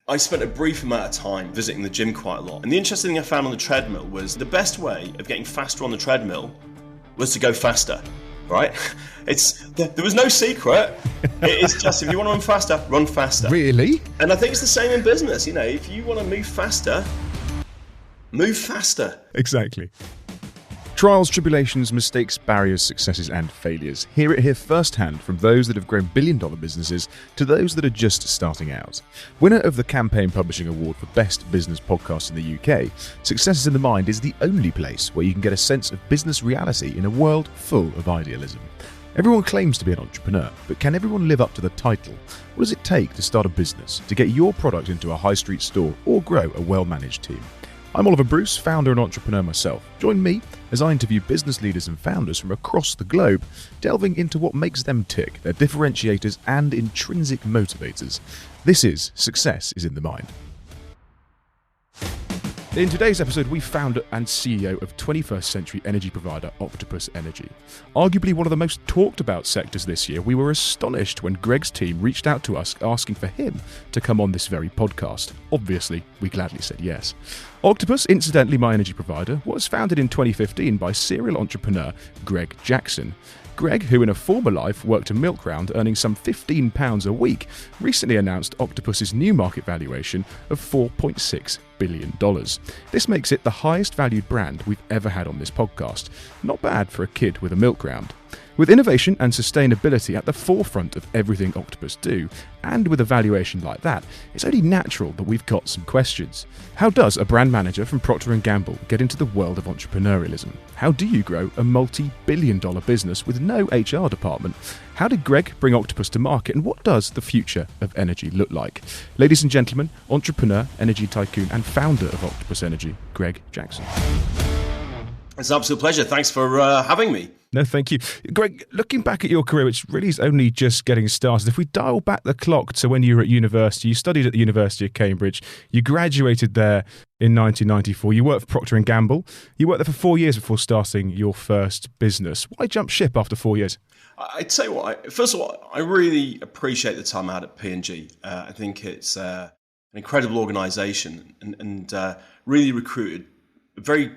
I spent a brief amount of time visiting the gym quite a lot. And the interesting thing I found on the treadmill was the best way of getting faster on the treadmill was to go faster, right? There was no secret. It's just, if you want to run faster, run faster. Really? And I think it's the same in business. If you want to move faster, move faster. Exactly. Trials, tribulations, mistakes, barriers, successes and failures. Hear it here firsthand from those that have grown billion-dollar businesses to those that are just starting out. Winner of the Campaign Publishing Award for Best Business Podcast in the UK, Success is in the Mind is the only place where you can get a sense of business reality in a world full of idealism. Everyone claims to be an entrepreneur, but can everyone live up to the title? What does it take to start a business, to get your product into a high street store or grow a well-managed team? I'm Oliver Bruce, founder and entrepreneur myself. Join me as I interview business leaders and founders from across the globe, delving into what makes them tick, their differentiators and intrinsic motivators. This is Success is in the Mind. In today's episode, we founder and CEO of 21st century energy provider Octopus Energy. Arguably one of the most talked about sectors this year, we were astonished when Greg's team reached out to us asking for him to come on this very podcast. Obviously, we gladly said yes. Octopus, incidentally my energy provider, was founded in 2015 by serial entrepreneur Greg Jackson. Greg, who in a former life worked a milkround earning some £15 a week, recently announced Octopus's new market valuation of $4.6 billion. This makes it the highest valued brand we've ever had on this podcast. Not bad for a kid with a milkround. With innovation and sustainability at the forefront of everything Octopus do, and with a valuation like that, it's only natural that we've got some questions. How does a brand manager from Procter & Gamble get into the world of entrepreneurialism? How do you grow a multi-billion-dollar business with no HR department? How did Greg bring Octopus to market, and what does the future of energy look like? Ladies and gentlemen, entrepreneur, energy tycoon, and founder of Octopus Energy, Greg Jackson. It's an absolute pleasure. Thanks for having me. No, thank you. Greg, looking back at your career, which really is only just getting started, if we dial back the clock to when you were at university, you studied at the University of Cambridge, you graduated there in 1994, you worked for Procter & Gamble, you worked there for 4 years before starting your first business. Why jump ship after 4 years? I'd say first of all, I really appreciate the time I had at P&G. I think it's an incredible organisation and really recruited a very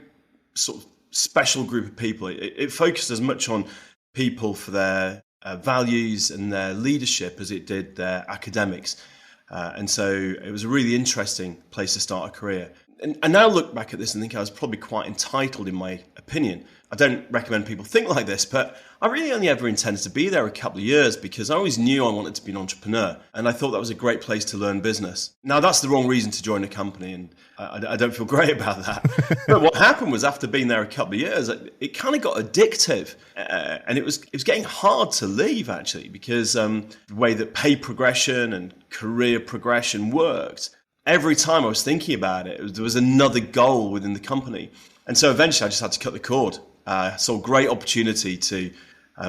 sort of special group of people. It focused as much on people for their values and their leadership as it did their academics. And so it was a really interesting place to start a career. And I now look back at this and think I was probably quite entitled in my opinion. I don't recommend people think like this, but I really only ever intended to be there a couple of years because I always knew I wanted to be an entrepreneur. And I thought that was a great place to learn business. Now, that's the wrong reason to join a company, and I don't feel great about that. But what happened was after being there a couple of years, it kind of got addictive. And it was getting hard to leave, actually, because the way that pay progression and career progression worked, every time I was thinking about it, there was another goal within the company. And so eventually I just had to cut the cord. I saw a great opportunity to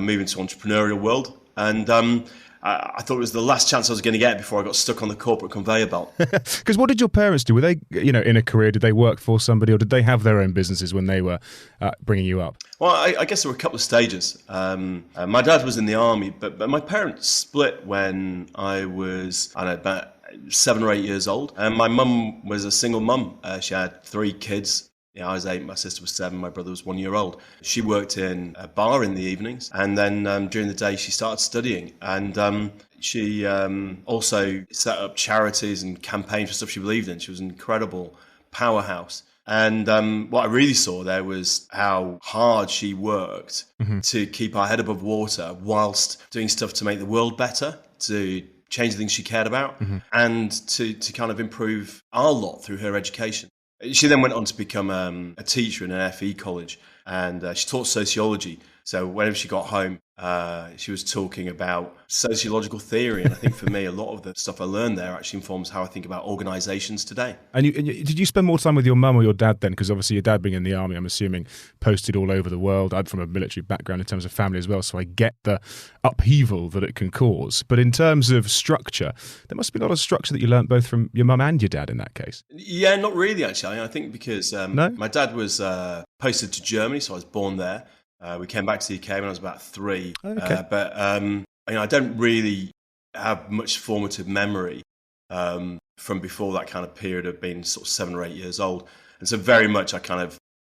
move into the entrepreneurial world. And I thought it was the last chance I was going to get before I got stuck on the corporate conveyor belt. Because what did your parents do? Were they, in a career, did they work for somebody or did they have their own businesses when they were bringing you up? Well, I guess there were a couple of stages. My dad was in the army, but my parents split when I was, about 7 or 8 years old. And my mum was a single mum. She had 3 kids. I was 8, my sister was 7, my brother was 1 year old. She worked in a bar in the evenings, and then during the day she started studying. And she also set up charities and campaigns for stuff she believed in. She was an incredible powerhouse. And what I really saw there was how hard she worked to keep her head above water whilst doing stuff to make the world better, to change the things she cared about, and to kind of improve our lot through her education. She then went on to become a teacher in an FE college, and she taught sociology. So whenever she got home, she was talking about sociological theory. And I think for me, a lot of the stuff I learned there actually informs how I think about organizations today. And did you spend more time with your mum or your dad then? Because obviously your dad being in the army, I'm assuming, posted all over the world. I'm from a military background in terms of family as well, so I get the upheaval that it can cause. But in terms of structure, there must be a lot of structure that you learnt both from your mum and your dad in that case. Yeah, not really, actually. I think because my dad was posted to Germany, so I was born there. We came back to the UK when I was about 3. Okay. But I don't really have much formative memory from before that kind of period of being sort of 7 or 8 years old. And so very much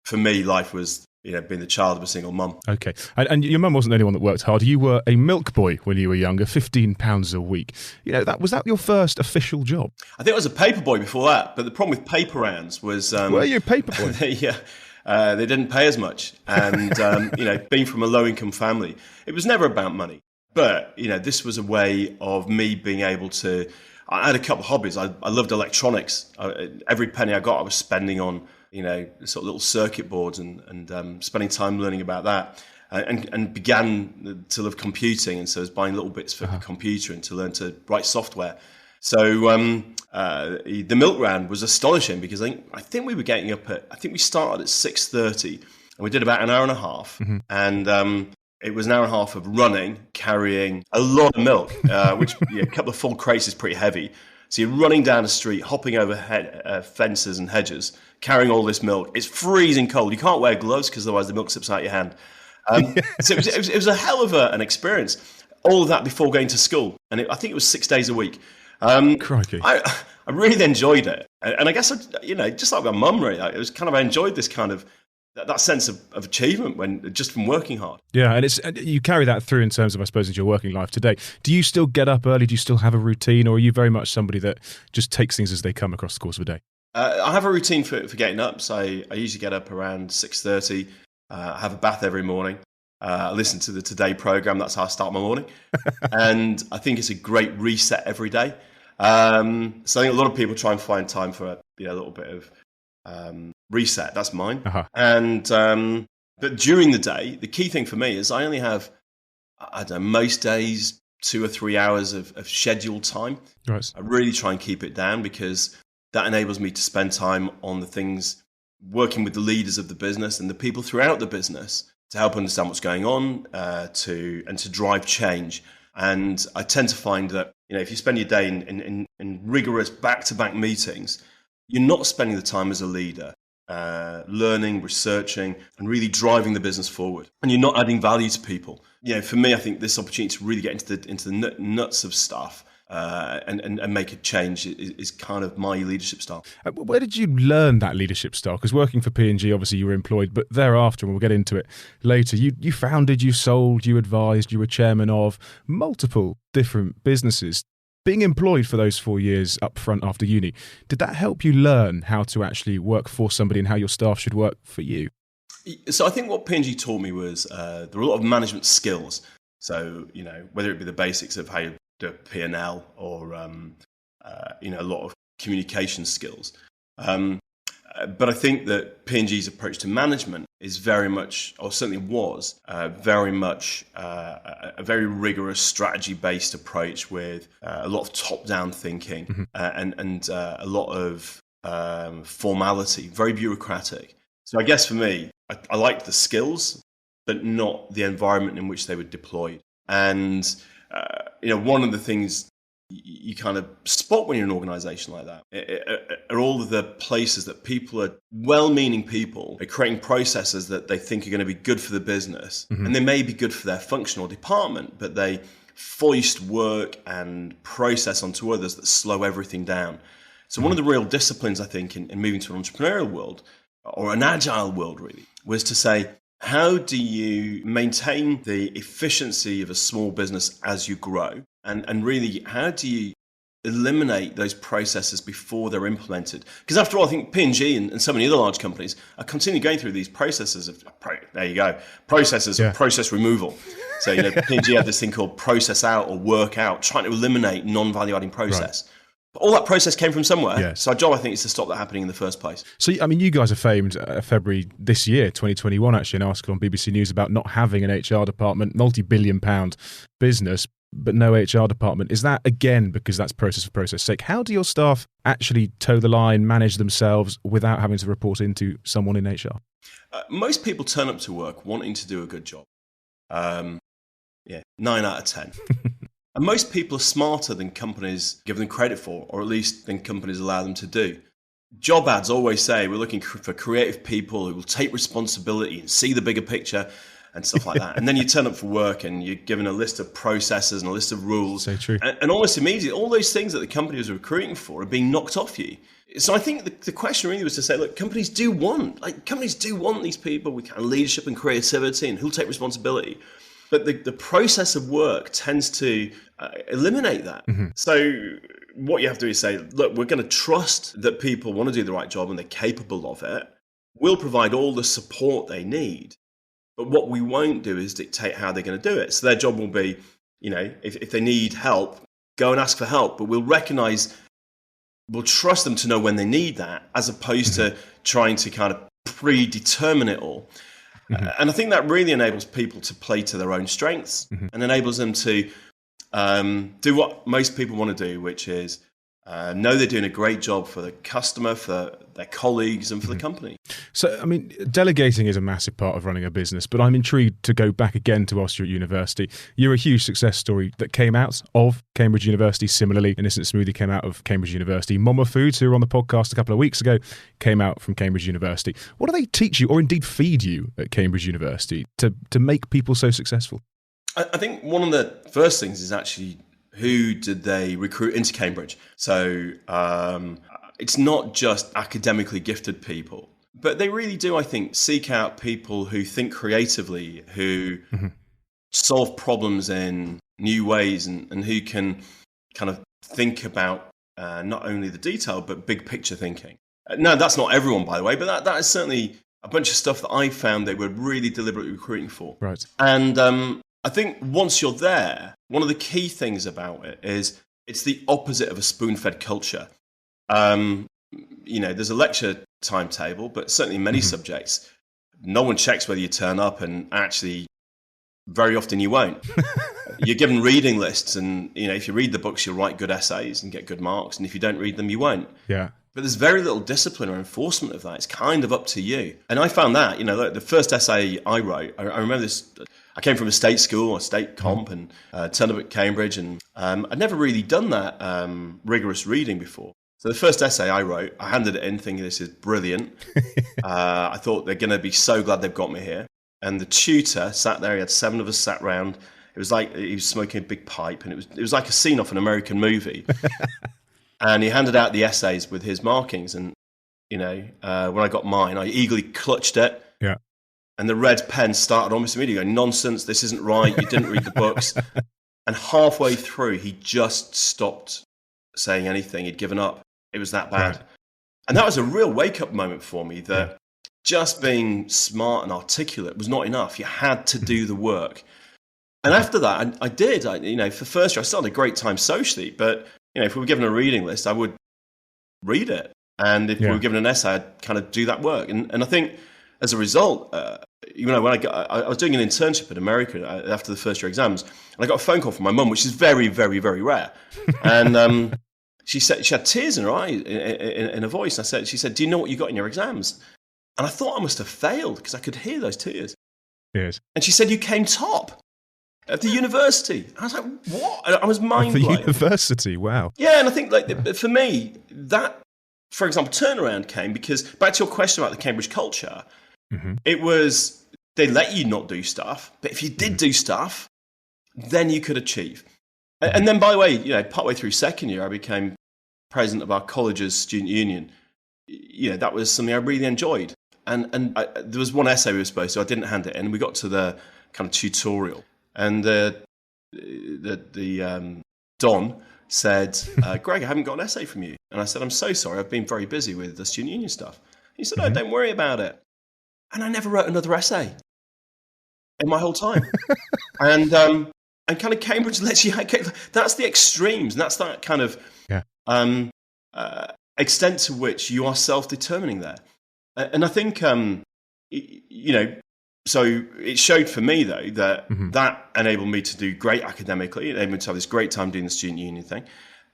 for me, life was, being the child of a single mum. Okay. And your mum wasn't the only one that worked hard. You were a milk boy when you were younger, £15 a week. Was that your first official job? I think I was a paper boy before that, but the problem with paper rounds was... Were you a paper boy? They didn't pay as much. And, being from a low-income family, it was never about money. But, this was a way of me being able to... I had a couple of hobbies. I loved electronics. Every penny I got, I was spending on... sort of little circuit boards and spending time learning about that, and began to love computing. And so I was buying little bits for the computer and to learn to write software. So the milk round was astonishing because I think we were getting up I think we started at 6:30 and we did about an hour and a half. Mm-hmm. And it was an hour and a half of running, carrying a lot of milk, which a couple of full crates is pretty heavy. So you're running down the street, hopping over fences and hedges, carrying all this milk. It's freezing cold. You can't wear gloves because otherwise the milk slips out your hand. So it was a hell of an experience. All of that before going to school. And I think it was 6 days a week. Crikey. I really enjoyed it. And I guess, just like my mum, really, it was I enjoyed this kind of, that sense of achievement just from working hard. Yeah, and you carry that through in terms of, I suppose, into your working life today. Do you still get up early? Do you still have a routine, or are you very much somebody that just takes things as they come across the course of a day? I have a routine for getting up. So I usually get up around 6:30. I have a bath every morning. I listen to the Today programme. That's how I start my morning. And I think it's a great reset every day. So I think a lot of people try and find time for a little bit of reset. That's mine. Uh-huh. And but during the day, the key thing for me is I only have, I don't know, most days 2 or 3 hours of scheduled time. Right. I really try and keep it down because that enables me to spend time on the things, working with the leaders of the business and the people throughout the business to help understand what's going on, to drive change. And I tend to find that if you spend your day in rigorous back-to-back meetings, you're not spending the time as a leader, learning, researching, and really driving the business forward. And you're not adding value to people. For me, I think this opportunity to really get into the nuts of stuff and make a change is kind of my leadership style. Where did you learn that leadership style? Because working for P&G, obviously you were employed, but thereafter, and we'll get into it later, you founded, you sold, you advised, you were chairman of multiple different businesses. Being employed for those 4 years up front after uni, did that help you learn how to actually work for somebody and how your staff should work for you? So I think what P&G taught me was there were a lot of management skills. So, whether it be the basics of how you do P&L or, a lot of communication skills. But I think that P&G's approach to management is very much, or certainly was, very much a very rigorous strategy-based approach with a lot of top-down thinking. Mm-hmm. and a lot of formality, very bureaucratic. So I guess for me, I liked the skills, but not the environment in which they were deployed. And one of the things you kind of spot when you're in an organization like that are all of the places that people are well-meaning people are creating processes that they think are going to be good for the business. Mm-hmm. And they may be good for their function or department, but they foist work and process onto others that slow everything down. So one of the real disciplines, I think, in moving to an entrepreneurial world or an agile world really was to say, how do you maintain the efficiency of a small business as you grow? And really, how do you eliminate those processes before they're implemented? Because after all, I think P&G and so many other large companies are continually going through these processes of, processes of process removal. So, P&G had this thing called process out or work out, trying to eliminate non-value adding process. Right. But all that process came from somewhere. Yes. So our job, I think, is to stop that happening in the first place. So, you guys are famed February this year, 2021, actually, an article on BBC News about not having an HR department, multi-billion-pound business, but no HR department. Is that, again, because that's process for process sake? How do your staff actually toe the line, manage themselves without having to report into someone in HR? Most people turn up to work wanting to do a good job. 9 out of 10. And most people are smarter than companies give them credit for, or at least than companies allow them to do. Job ads always say we're looking for creative people who will take responsibility and see the bigger picture. and stuff like that. And then you turn up for work and you're given a list of processes and a list of rules. So true. And almost immediately, all those things that the company was recruiting for are being knocked off you. So I think the question really was to say, look, companies do want these people with kind of leadership and creativity and who'll take responsibility. But the process of work tends to eliminate that. So what you have to do is say, look, we're going to trust that people want to do the right job and they're capable of it. We'll provide all the support they need. But what we won't do is dictate how they're going to do it. So their job will be, if they need help, go and ask for help. But we'll trust them to know when they need that, as opposed to trying to kind of predetermine it all. And I think that really enables people to play to their own strengths and enables them to do what most people want to do, which is know they're doing a great job for the customer, for their colleagues, and for the company. So, I mean, delegating is a massive part of running a business, but I'm intrigued to go back again to whilst you're at university. You're a huge success story that came out of Cambridge University. Similarly, Innocent Smoothie came out of Cambridge University. Mama Foods, who were on the podcast a couple of weeks ago, came out from Cambridge University. What do they teach you, or indeed feed you, at Cambridge University to make people so successful? I think one of the first things is actually, who did they recruit into Cambridge? So it's not just academically gifted people, but they really do, I think, seek out people who think creatively, who solve problems in new ways, and who can kind of think about not only the detail, but big picture thinking. No, that's not everyone, by the way, but that is certainly a bunch of stuff that I found they were really deliberately recruiting for. Right. And I think once you're there, one of the key things about it is it's the opposite of a spoon-fed culture. There's a lecture timetable, but certainly many subjects, no one checks whether you turn up, and actually very often you won't. You're given reading lists, and if you read the books, you'll write good essays and get good marks, and if you don't read them, you won't. Yeah. But there's very little discipline or enforcement of that. It's kind of up to you. And I found that, the first essay I wrote, I remember this. I came from a state school, a state comp, and turned up at Cambridge, and I'd never really done that rigorous reading before. So the first essay I wrote, I handed it in thinking this is brilliant. I thought they're going to be so glad they've got me here. And the tutor sat there. He had 7 of us sat round. It was like he was smoking a big pipe, and it was like a scene off an American movie. And he handed out the essays with his markings. And, when I got mine, I eagerly clutched it. Yeah. And the red pen started almost immediately going, nonsense, this isn't right, you didn't read the books. And halfway through, he just stopped saying anything. He'd given up. It was that bad. Right. And that was a real wake-up moment for me, that just being smart and articulate was not enough. You had to do the work. And after that, I did. For first year, I still had a great time socially, but if we were given a reading list, I would read it. And if we were given an essay, I'd kind of do that work. And I think as a result, when I was doing an internship in America after the first year exams, and I got a phone call from my mum, which is very, very, very rare. And she said, she had tears in her eyes, in her voice. And she said, do you know what you got in your exams? And I thought I must have failed because I could hear those tears. Yes. And she said, you came top at the university. I was like, what? I was mind blown. At the university, wow. Yeah, and I think for me, that, for example, turnaround came because, back to your question about the Cambridge culture, it was, they let you not do stuff, but if you did do stuff, then you could achieve. And then, by the way, partway through second year, I became president of our college's student union. That was something I really enjoyed. And there was one essay we were supposed to, I didn't hand it in. We got to the kind of tutorial, and the Don said, Greg, I haven't got an essay from you. And I said, I'm so sorry, I've been very busy with the student union stuff. He said, no, don't worry about it. And I never wrote another essay in my whole time. And kind of Cambridge lets you, that's the extremes, and that's that kind of extent to which you are self-determining there. And I think, so it showed for me, though, that that enabled me to do great academically. It enabled me to have this great time doing the student union thing,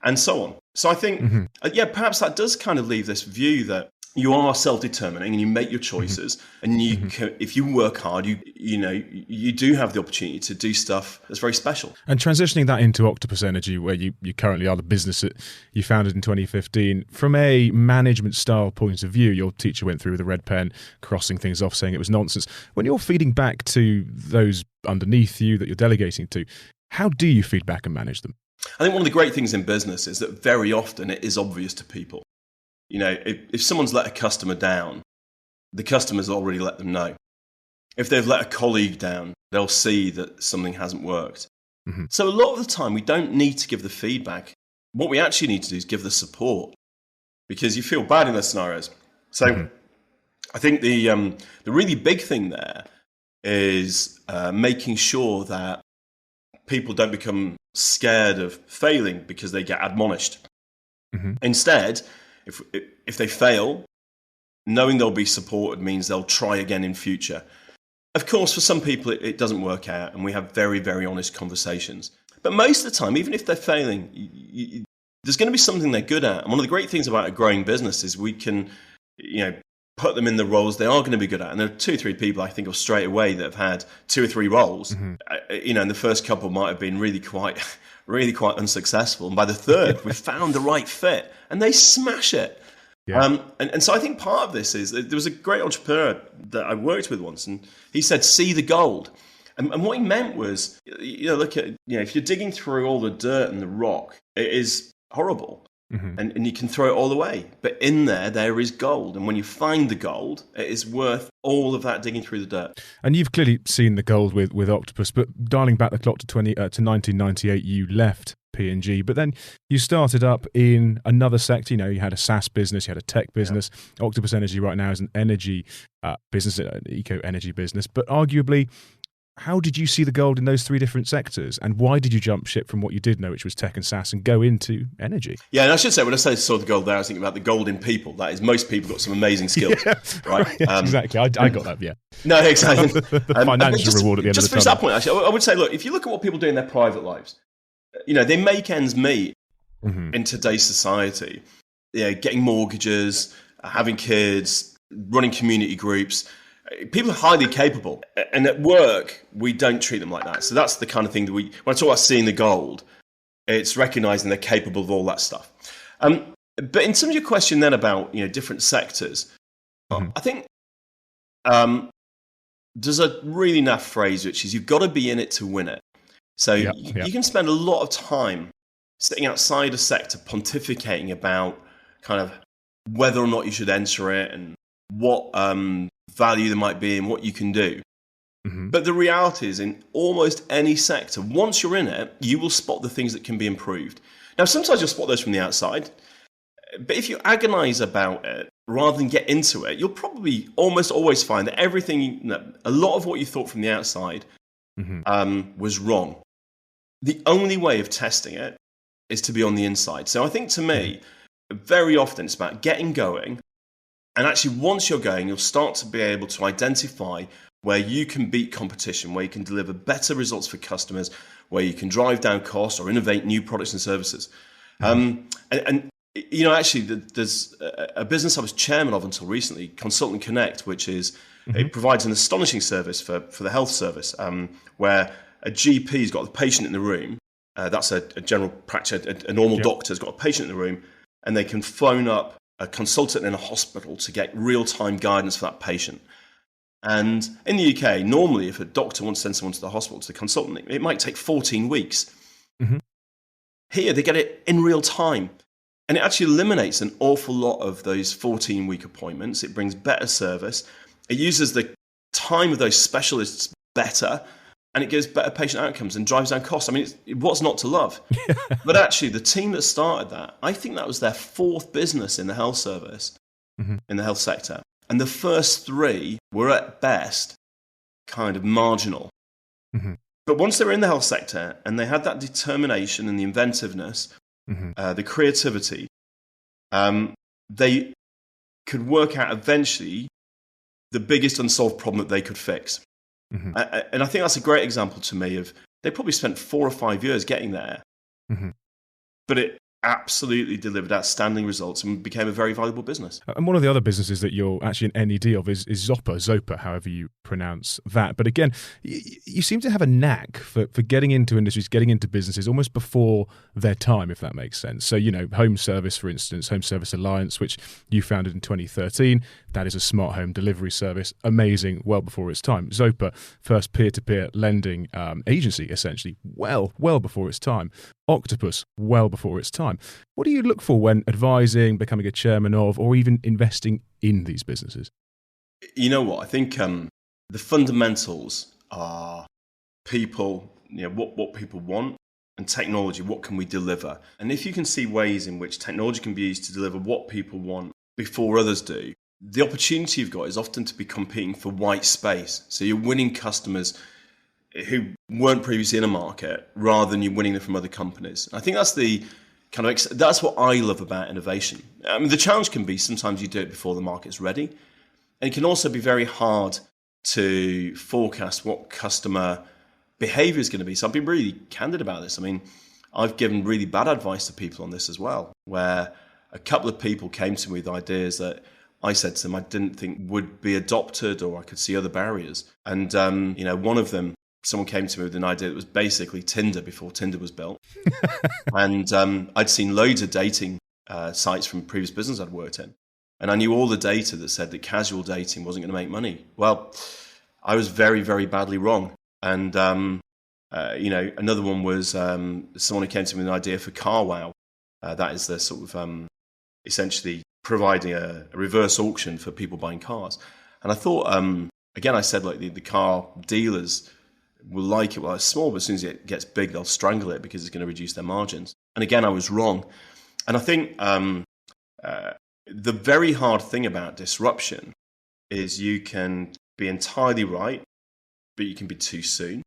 and so on. So I think, perhaps that does kind of leave this view that you are self-determining and you make your choices, and you can, if you work hard, you do have the opportunity to do stuff that's very special. And transitioning that into Octopus Energy, where you currently are the business that you founded in 2015, from a management style point of view, your teacher went through with a red pen, crossing things off, saying it was nonsense. When you're feeding back to those underneath you that you're delegating to, how do you feed back and manage them? I think one of the great things in business is that very often it is obvious to people. If someone's let a customer down, the customer's already let them know. If they've let a colleague down, they'll see that something hasn't worked. Mm-hmm. So a lot of the time, we don't need to give the feedback. What we actually need to do is give the support, because you feel bad in those scenarios. So I think the really big thing there is making sure that people don't become scared of failing because they get admonished. Mm-hmm. Instead, if they fail, knowing they'll be supported means they'll try again in future. Of course, for some people, it doesn't work out, and we have very, very honest conversations. But most of the time, even if they're failing, there's going to be something they're good at. And one of the great things about a growing business is we can, put them in the roles they are going to be good at. And there are 2 or 3 people I think of straight away that have had 2 or 3 roles. Mm-hmm. And the first couple might have been really quite unsuccessful. And by the third, we've found the right fit, and they smash it. Yeah. And so I think part of this is, there was a great entrepreneur that I worked with once, and he said, see the gold. And what he meant was, look at, if you're digging through all the dirt and the rock, it is horrible. Mm-hmm. And you can throw it all away. But in there is gold. And when you find the gold, it is worth all of that digging through the dirt. And you've clearly seen the gold with Octopus, but dialing back the clock to 1998, you left P&G, but then you started up in another sector. You had a SaaS business, you had a tech business. Yeah. Octopus Energy right now is an energy business, an eco-energy business. But arguably, how did you see the gold in those 3 different sectors? And why did you jump ship from what you did know, which was tech and SaaS, and go into energy? Yeah, and I should say, when I say saw the gold there, I was thinking about the gold in people. That is, most people got some amazing skills, right? Exactly. I got that, yeah. No, exactly. the financial reward at the end of the tunnel. Just finish that point, actually, I would say, look, if you look at what people do in their private lives, they make ends meet in today's society. Getting mortgages, having kids, running community groups. People are highly capable, and at work we don't treat them like that. So that's the kind of thing that when I talk about seeing the gold, it's recognizing they're capable of all that stuff. But in terms of your question then about different sectors, I think there's a really naff phrase, which is, you've got to be in it to win it. So you can spend a lot of time sitting outside a sector pontificating about kind of whether or not you should enter it and what value there might be and what you can do. Mm-hmm. But the reality is, in almost any sector, once you're in it, you will spot the things that can be improved. Now, sometimes you'll spot those from the outside, but if you agonize about it rather than get into it, you'll probably almost always find that a lot of what you thought from the outside was wrong. The only way of testing it is to be on the inside. So I think, to me, very often it's about getting going. And actually, once you're going, you'll start to be able to identify where you can beat competition, where you can deliver better results for customers, where you can drive down costs or innovate new products and services. Actually, there's a business I was chairman of until recently, Consultant Connect, which is, it provides an astonishing service for the health service, where a GP's got the patient in the room. That's a general practice, a normal doctor's got a patient in the room, and they can phone up a consultant in a hospital to get real-time guidance for that patient. And in the UK, normally, if a doctor wants to send someone to the hospital, to the consultant, it might take 14 weeks. Mm-hmm. Here, they get it in real time. And it actually eliminates an awful lot of those 14-week appointments. It brings better service. It uses the time of those specialists better, and it gives better patient outcomes and drives down costs. I mean, what's not to love? But actually, the team that started that, I think that was their 4th business in the health service, in the health sector. And the first 3 were at best kind of marginal. Mm-hmm. But once they were in the health sector and they had that determination and the inventiveness, the creativity, they could work out eventually the biggest unsolved problem that they could fix. Mm-hmm. And I think that's a great example to me of, they probably spent 4 or 5 years getting there, but absolutely delivered outstanding results and became a very valuable business. And one of the other businesses that you're actually an NED of is Zopa, however you pronounce that. But again, you seem to have a knack for getting into industries, getting into businesses almost before their time, if that makes sense. So, Home Service, for instance, Home Service Alliance, which you founded in 2013, that is a smart home delivery service, amazing, well before its time. Zopa, first peer-to-peer lending agency, essentially, well before its time. Octopus, well before its time. What do you look for when advising, becoming a chairman of, or even investing in these businesses? You know what? I think the fundamentals are people, what people want, and technology, what can we deliver? And if you can see ways in which technology can be used to deliver what people want before others do, the opportunity you've got is often to be competing for white space. So you're winning customers who weren't previously in a market rather than you winning them from other companies. I think that's the that's what I love about innovation. I mean, the challenge can be sometimes you do it before the market's ready, and it can also be very hard to forecast what customer behavior is going to be. So I've been really candid about this. I mean, I've given really bad advice to people on this as well, where a couple of people came to me with ideas that I said to them I didn't think would be adopted, or I could see other barriers. And one of them, someone came to me with an idea that was basically Tinder before Tinder was built. And I'd seen loads of dating sites from previous business I'd worked in. And I knew all the data that said that casual dating wasn't going to make money. Well, I was very, very badly wrong. And, another one was someone who came to me with an idea for CarWow. That is the sort of essentially providing a reverse auction for people buying cars. And I thought, again, I said, like, the car dealers will like it. Well, it's small, but as soon as it gets big, they'll strangle it because it's going to reduce their margins. And again, I was wrong. And I think the very hard thing about disruption is you can be entirely right, but you can be too soon.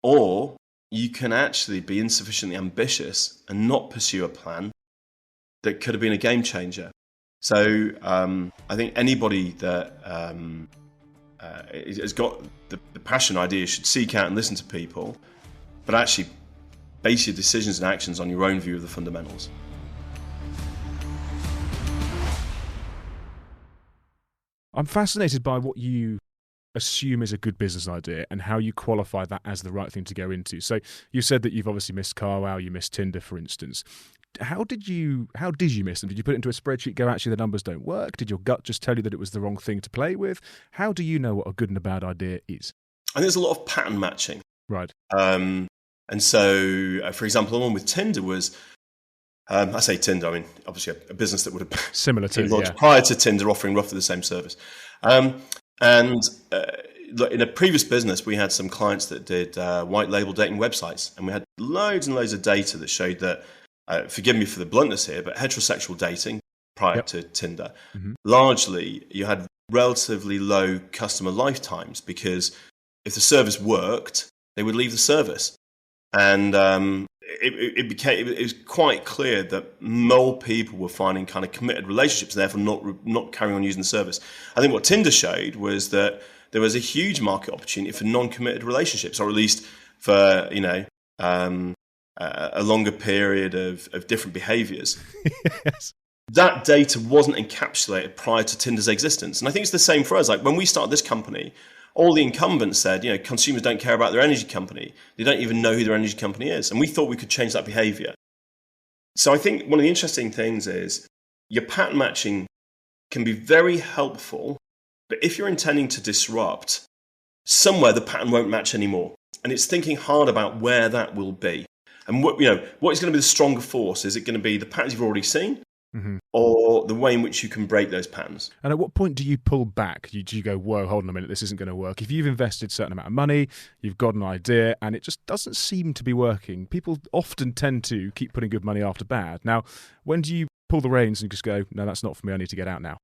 Or you can actually be insufficiently ambitious and not pursue a plan that could have been a game changer. So I think anybody that has got the passion idea should seek out and listen to people, but actually base your decisions and actions on your own view of the fundamentals. I'm fascinated by what you assume is a good business idea and how you qualify that as the right thing to go into. So you said that you've obviously missed CarWow, you missed Tinder, for instance. How did you miss them? Did you put it into a spreadsheet, go, actually, the numbers don't work? Did your gut just tell you that it was the wrong thing to play with? How do you know what a good and a bad idea is? I think there's a lot of pattern matching. Right. And so, for example, the one with Tinder was, I say Tinder, I mean, obviously a business that would have similar to launched prior to Tinder, offering roughly the same service. In a previous business, we had some clients that did white label dating websites, and we had loads and loads of data that showed that, forgive me for the bluntness here, but heterosexual dating prior to Tinder, largely you had relatively low customer lifetimes, because if the service worked, they would leave the service. And it was quite clear that more people were finding kind of committed relationships, and therefore not carrying on using the service. I think what Tinder showed was that there was a huge market opportunity for non-committed relationships, or at least for a longer period of different behaviours. Yes. That data wasn't encapsulated prior to Tinder's existence, and I think it's the same for us. Like when we started this company, all the incumbents said, consumers don't care about their energy company. They don't even know who their energy company is. And we thought we could change that behavior. So I think one of the interesting things is your pattern matching can be very helpful, but if you're intending to disrupt, somewhere the pattern won't match anymore. And it's thinking hard about where that will be. And what is going to be the stronger force? Is it going to be the patterns you've already seen? Mm-hmm. Or the way in which you can break those patterns? And at what point do you pull back? Do you go, whoa, hold on a minute, this isn't going to work? If you've invested a certain amount of money, you've got an idea, and it just doesn't seem to be working, people often tend to keep putting good money after bad. Now, when do you pull the reins and just go, no, that's not for me, I need to get out now?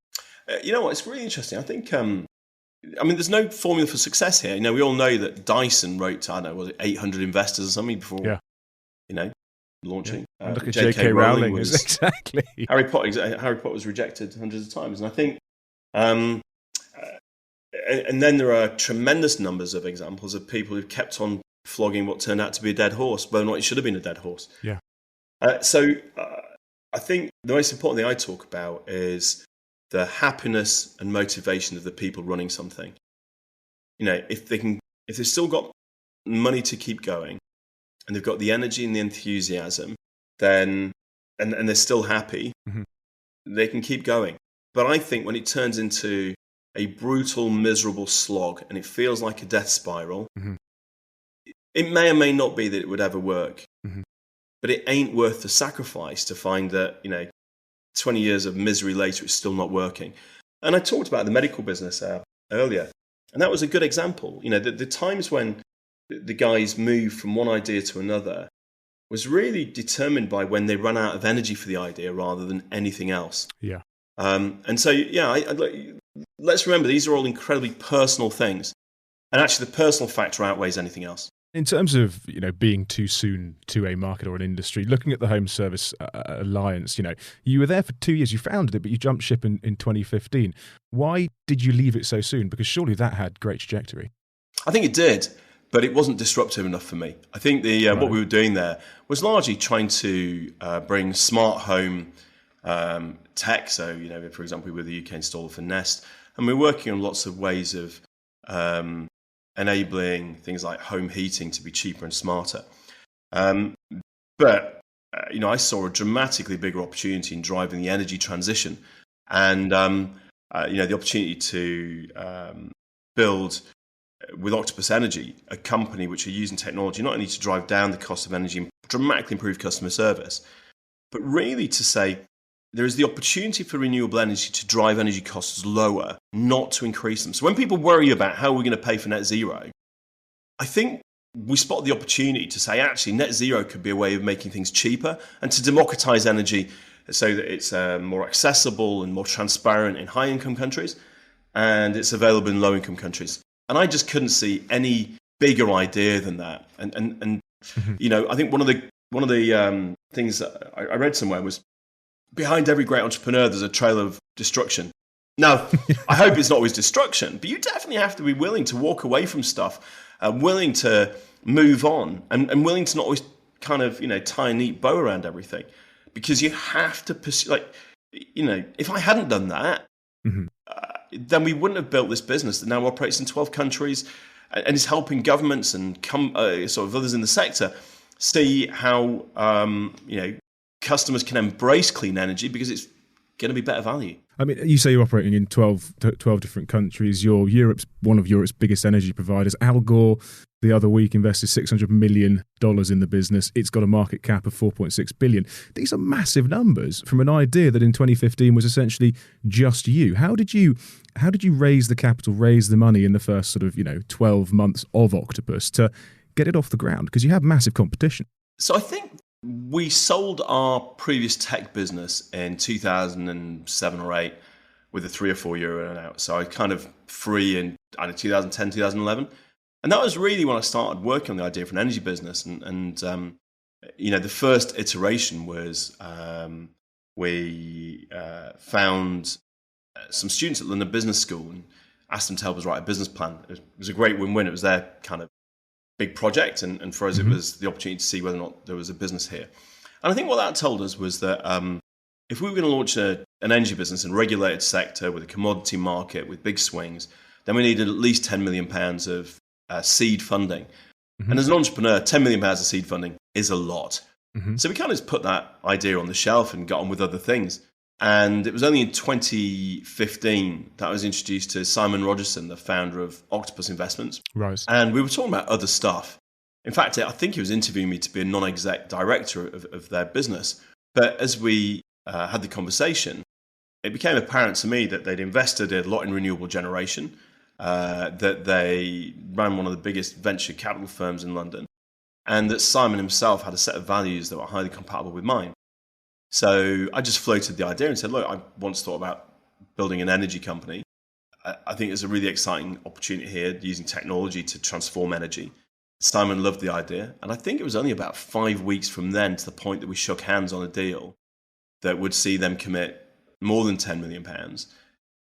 You know what, it's really interesting. I think, there's no formula for success here. We all know that Dyson wrote to, 800 investors or something before, launching. Yeah. Look at J.K. Rowling was exactly. Harry Potter was rejected hundreds of times, and I think, and then there are tremendous numbers of examples of people who've kept on flogging what turned out to be a dead horse, whether or not it should have been a dead horse. Yeah. I think the most important thing I talk about is the happiness and motivation of the people running something. If they've still got money to keep going, and they've got the energy and the enthusiasm, then and they're still happy, they can keep going. But I think when it turns into a brutal, miserable slog and it feels like a death spiral, it may or may not be that it would ever work. But it ain't worth the sacrifice to find that, 20 years of misery later, it's still not working. And I talked about the medical business earlier, and that was a good example. The times when the guys moved from one idea to another was really determined by when they ran out of energy for the idea rather than anything else. Yeah. Let's remember, these are all incredibly personal things. And actually, the personal factor outweighs anything else. In terms of being too soon to a market or an industry, looking at the Home Service Alliance, you were there for 2 years. You founded it, but you jumped ship in 2015. Why did you leave it so soon? Because surely that had great trajectory. I think it did, but it wasn't disruptive enough for me. I think what we were doing there was largely trying to bring smart home tech. So, for example, we were the UK installer for Nest, and we're working on lots of ways of enabling things like home heating to be cheaper and smarter. But I saw a dramatically bigger opportunity in driving the energy transition, and the opportunity to build with Octopus Energy a company which are using technology not only to drive down the cost of energy and dramatically improve customer service, but really to say there is the opportunity for renewable energy to drive energy costs lower, not to increase them. So when people worry about how we're going to pay for net zero, I think we spot the opportunity to say, actually, net zero could be a way of making things cheaper and to democratize energy so that it's more accessible and more transparent in high-income countries, and it's available in low-income countries. And I just couldn't see any bigger idea than that. And I think one of the things that I read somewhere was, behind every great entrepreneur, there's a trail of destruction. Now, I hope it's not always destruction, but you definitely have to be willing to walk away from stuff, willing to move on, and willing to not always kind of, tie a neat bow around everything. Because you have to pursue, if I hadn't done that, then we wouldn't have built this business that now operates in 12 countries and is helping governments and sort of others in the sector see how, customers can embrace clean energy because it's going to be better value. I mean, you say you're operating in 12 different countries. You're one of Europe's biggest energy providers. Al Gore, the other week, invested $600 million in the business. It's got a market cap of $4.6 billion. These are massive numbers from an idea that in 2015 was essentially just you. How did you raise the capital, raise the money in the first sort of 12 months of Octopus to get it off the ground? Because you have massive competition. So I think we sold our previous tech business in 2007 or 8 with a 3 or 4 year earn out. So I kind of free in 2010, 2011. And that was really when I started working on the idea for an energy business. And the first iteration was we found some students at London Business School and asked them to help us write a business plan. It was a great win-win. It was their kind of big project, and for us it was the opportunity to see whether or not there was a business here. And I think what that told us was that if we were going to launch an energy business in a regulated sector with a commodity market with big swings, then we needed at least £10 million of seed funding. And as an entrepreneur, £10 million of seed funding is a lot. So we kind of just put that idea on the shelf and got on with other things. And it was only in 2015 that I was introduced to Simon Rogerson, the founder of Octopus Investments. Right. And we were talking about other stuff. In fact, I think he was interviewing me to be a non-exec director of their business. But as we had the conversation, it became apparent to me that they'd invested a lot in renewable generation, that they ran one of the biggest venture capital firms in London, and that Simon himself had a set of values that were highly compatible with mine. So I just floated the idea and said, look, I once thought about building an energy company. I think there's a really exciting opportunity here using technology to transform energy. Simon loved the idea. And I think it was only about 5 weeks from then to the point that we shook hands on a deal that would see them commit more than £10 million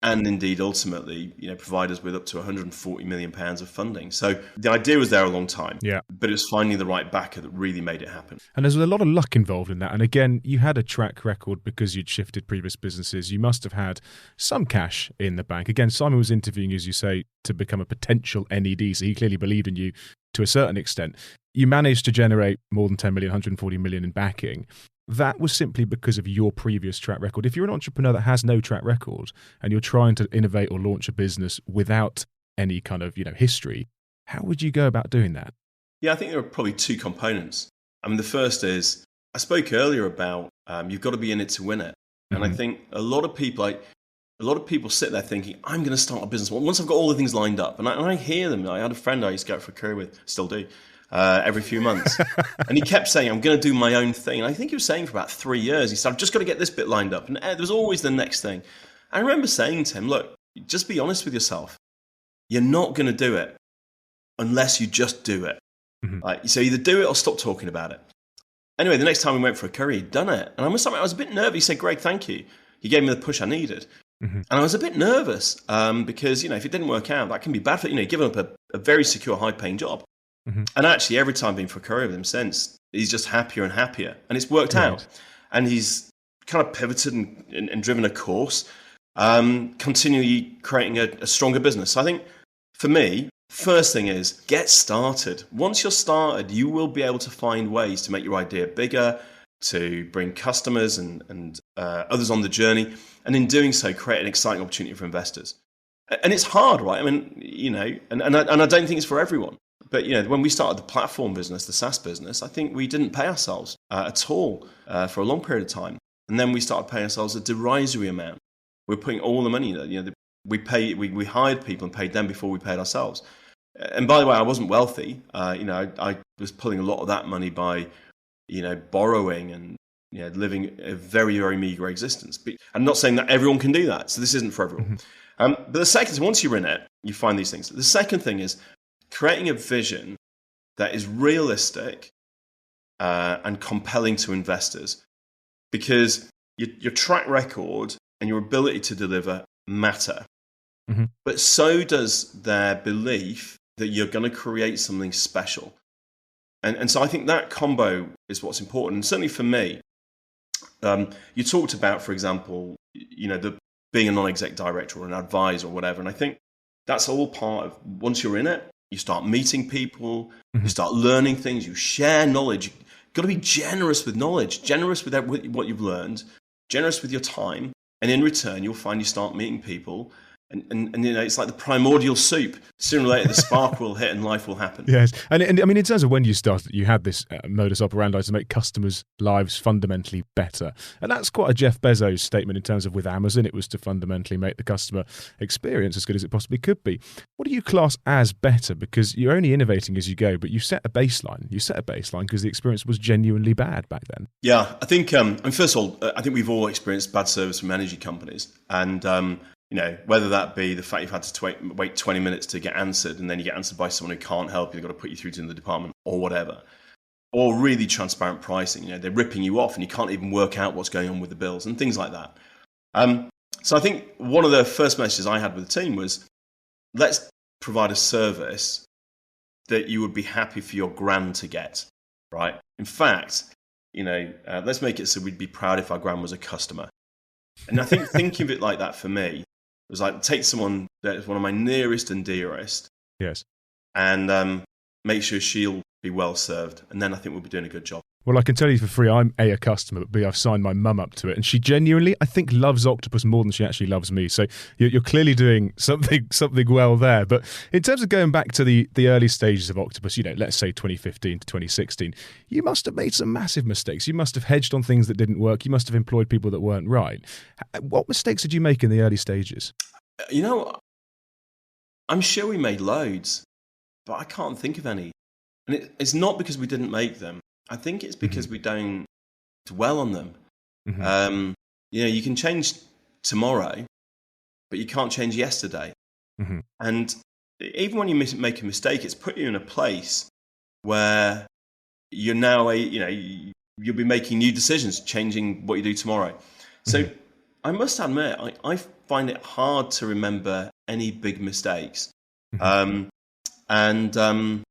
and indeed ultimately, provide us with up to £140 million of funding. So the idea was there a long time, Yeah. but it was finding the right backer that really made it happen. And there's a lot of luck involved in that. And again, you had a track record because you'd shifted previous businesses. You must have had some cash in the bank. Again, Simon was interviewing you, as you say, to become a potential NED, so he clearly believed in you to a certain extent. You managed to generate more than 10 million, 140 million in backing. That was simply because of your previous track record. If you're an entrepreneur that has no track record and you're trying to innovate or launch a business without any kind of history, how would you go about doing that? Yeah, I think there are probably two components. I mean, the first is, I spoke earlier about you've got to be in it to win it. And I think a lot of people sit there thinking, I'm going to start a business once I've got all the things lined up. And I hear them. I had a friend I used to go out for a curry with, still do, every few months. And he kept saying, I'm going to do my own thing. And I think he was saying for about 3 years, he said, I've just got to get this bit lined up. And there was always the next thing. I remember saying to him, look, just be honest with yourself. You're not going to do it unless you just do it. So either do it or stop talking about it. Anyway, the next time we went for a curry, he'd done it. And I must admit, I was a bit nervous. He said, Greg, thank you. He gave me the push I needed. And I was a bit nervous because, if it didn't work out, that can be bad for, giving up a very secure, high-paying job. And actually, every time I've been for a curry with him since, he's just happier and happier. And it's worked out. And he's kind of pivoted and driven a course, continually creating a stronger business. So I think, for me, first thing is get started. Once you're started, you will be able to find ways to make your idea bigger, to bring customers and others on the journey, and in doing so, create an exciting opportunity for investors. And it's hard, right? I mean, and I don't think it's for everyone. But when we started the platform business, the SaaS business, I think we didn't pay ourselves at all for a long period of time, and then we started paying ourselves a derisory amount. We're putting all the money. We hired people and paid them before we paid ourselves. And by the way, I wasn't wealthy. I was pulling a lot of that money by, borrowing and living a very, very meager existence. But I'm not saying that everyone can do that. So this isn't for everyone. But the second is, once you're in it, you find these things. The second thing is creating a vision that is realistic and compelling to investors, because your track record and your ability to deliver matter. But so does their belief that you're going to create something special. And so I think that combo is what's important. And certainly for me, you talked about, for example, being a non-exec director or an advisor or whatever. And I think that's all part of, once you're in it, you start meeting people, you start learning things, you share knowledge. You've got to be generous with knowledge, generous with what you've learned, generous with your time. And in return, you'll find you start meeting people. And it's like the primordial soup. Sooner or later, the spark will hit and life will happen. Yes. And I mean, in terms of when you started, you had this modus operandi to make customers' lives fundamentally better. And that's quite a Jeff Bezos statement in terms of, with Amazon, it was to fundamentally make the customer experience as good as it possibly could be. What do you class as better? Because you're only innovating as you go, but you set a baseline. You set a baseline because the experience was genuinely bad back then. Yeah, I think, first of all, I think we've all experienced bad service from energy companies. And, whether that be the fact you've had to wait 20 minutes to get answered, and then you get answered by someone who can't help you, they've got to put you through to the department or whatever, or really transparent pricing, they're ripping you off and you can't even work out what's going on with the bills and things like that. So I think one of the first messages I had with the team was, let's provide a service that you would be happy for your grand to get, right? In fact, let's make it so we'd be proud if our grand was a customer. And I think thinking of it like that for me was like, take someone that is one of my nearest and dearest, yes, and make sure she'll be well served. And then I think we'll be doing a good job. Well, I can tell you for free, I'm A, a customer, but B, I've signed my mum up to it. And she genuinely, I think, loves Octopus more than she actually loves me. So you're clearly doing something well there. But in terms of going back to the early stages of Octopus, let's say 2015 to 2016, you must have made some massive mistakes. You must have hedged on things that didn't work. You must have employed people that weren't right. What mistakes did you make in the early stages? I'm sure we made loads, but I can't think of any. And it's not because we didn't make them. I think it's because we don't dwell on them. You can change tomorrow, but you can't change yesterday. And even when you make a mistake, it's put you in a place where you're now, you'll be making new decisions, changing what you do tomorrow. So I must admit, I find it hard to remember any big mistakes. Mhm. Um, and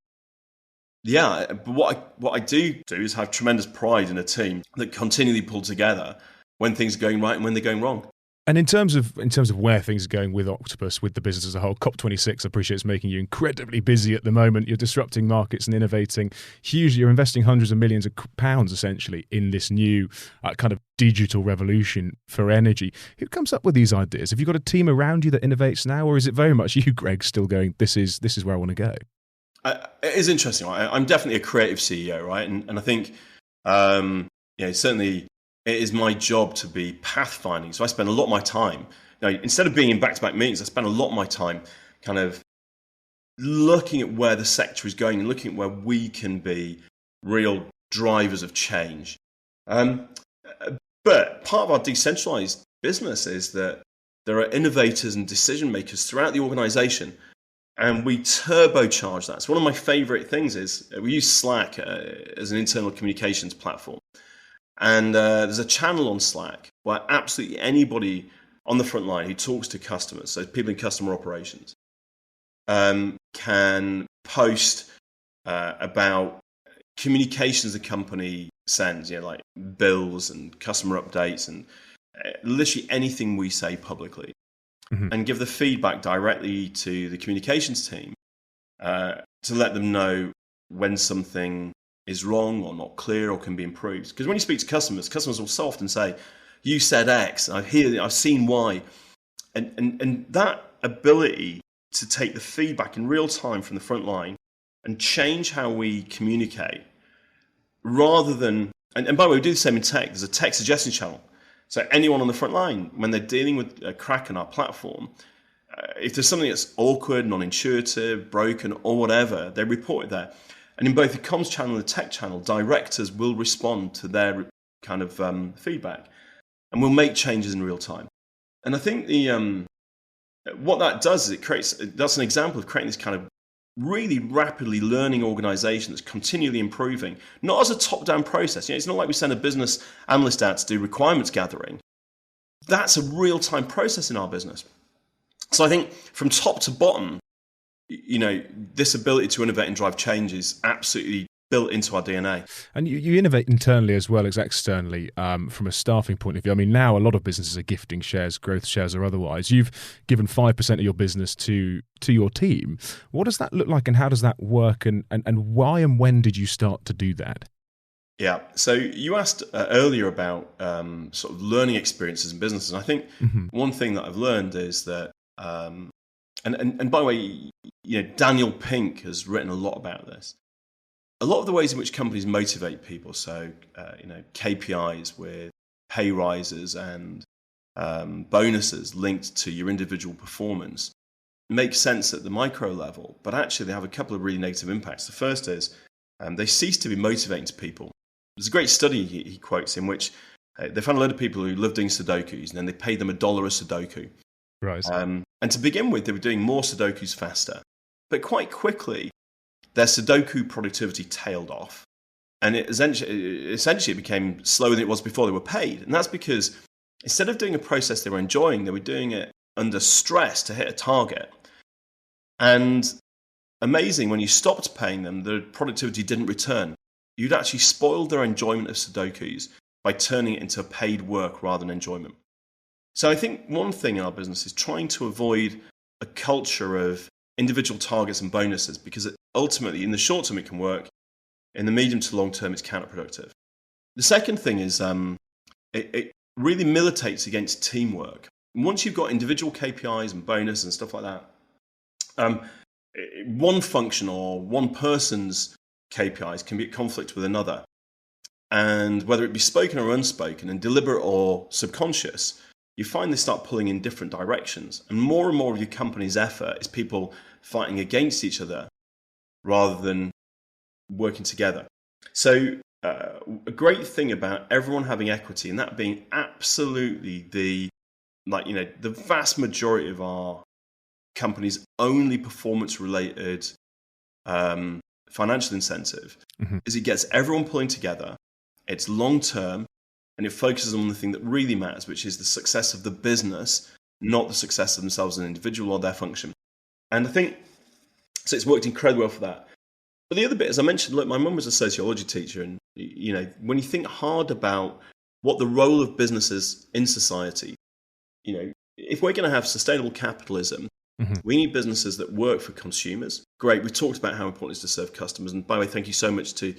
Yeah, but what I do is have tremendous pride in a team that continually pull together when things are going right and when they're going wrong. And in terms of where things are going with Octopus, with the business as a whole, COP26, I appreciate it's making you incredibly busy at the moment. You're disrupting markets and innovating hugely. You're investing hundreds of millions of pounds, essentially, in this new kind of digital revolution for energy. Who comes up with these ideas? Have you got a team around you that innovates now, or is it very much you, Greg, still going, this is where I want to go? It is interesting. Right? I'm definitely a creative CEO, right? And I think, certainly it is my job to be pathfinding. So I spend a lot of my time, instead of being in back-to-back meetings, I spend a lot of my time kind of looking at where the sector is going and looking at where we can be real drivers of change. But part of our decentralized business is that there are innovators and decision makers throughout the organization, and we turbocharge that. So one of my favorite things is we use Slack as an internal communications platform. And there's a channel on Slack where absolutely anybody on the front line who talks to customers, so people in customer operations, can post about communications the company sends, like bills and customer updates and literally anything we say publicly, and give the feedback directly to the communications team to let them know when something is wrong or not clear or can be improved. Because when you speak to customers will so often say, you said X, I've seen Y. And that ability to take the feedback in real time from the front line and change how we communicate rather than, and by the way, we do the same in tech. There's a tech suggestion channel. So anyone on the front line, when they're dealing with a crack in our platform, if there's something that's awkward, non-intuitive, broken, or whatever, they report it there. And in both the comms channel and the tech channel, directors will respond to their kind of feedback, and we'll make changes in real time. And I think what that does is that's an example of creating this kind of really rapidly learning organization that's continually improving, not as a top-down process. It's not like we send a business analyst out to do requirements gathering. That's a real-time process in our business. So I think from top to bottom, this ability to innovate and drive change is absolutely built into our DNA. And you innovate internally as well as externally from a staffing point of view. I mean, now a lot of businesses are gifting shares, growth shares or otherwise. You've given 5% of your business to your team. What does that look like and how does that work and why and when did you start to do that? Yeah, so you asked earlier about sort of learning experiences in businesses. And I think one thing that I've learned is that, and by the way, Daniel Pink has written a lot about this. A lot of the ways in which companies motivate people, so KPIs with pay rises and bonuses linked to your individual performance, make sense at the micro level, but actually they have a couple of really negative impacts. The first is they cease to be motivating to people. There's a great study he quotes in which they found a load of people who lived doing Sudokus, and then they paid them $1 a Sudoku. Right. And to begin with, they were doing more Sudokus faster. But quite quickly, their Sudoku productivity tailed off. And it essentially became slower than it was before they were paid. And that's because instead of doing a process they were enjoying, they were doing it under stress to hit a target. And amazing, when you stopped paying them, the productivity didn't return. You'd actually spoiled their enjoyment of Sudokus by turning it into paid work rather than enjoyment. So I think one thing in our business is trying to avoid a culture of individual targets and bonuses, because ultimately in the short term it can work, in the medium to long term it's counterproductive. The second thing is it really militates against teamwork. Once you've got individual KPIs and bonus and stuff like that, one function or one person's KPIs can be at conflict with another. And whether it be spoken or unspoken and deliberate or subconscious, you find they start pulling in different directions. And more of your company's effort is people fighting against each other rather than working together. So a great thing about everyone having equity, and that being absolutely the vast majority of our company's only performance-related financial incentive, is it gets everyone pulling together. It's long-term. and it focuses on the thing that really matters, which is the success of the business, not the success of themselves as an individual or their function. And I think, so it's worked incredibly well for that. But the other bit, as I mentioned, look, my mum was a sociology teacher, and when you think hard about what the role of business is in society, if we're going to have sustainable capitalism, we need businesses that work for consumers. Great, we talked about how important it is to serve customers, and by the way, thank you so much to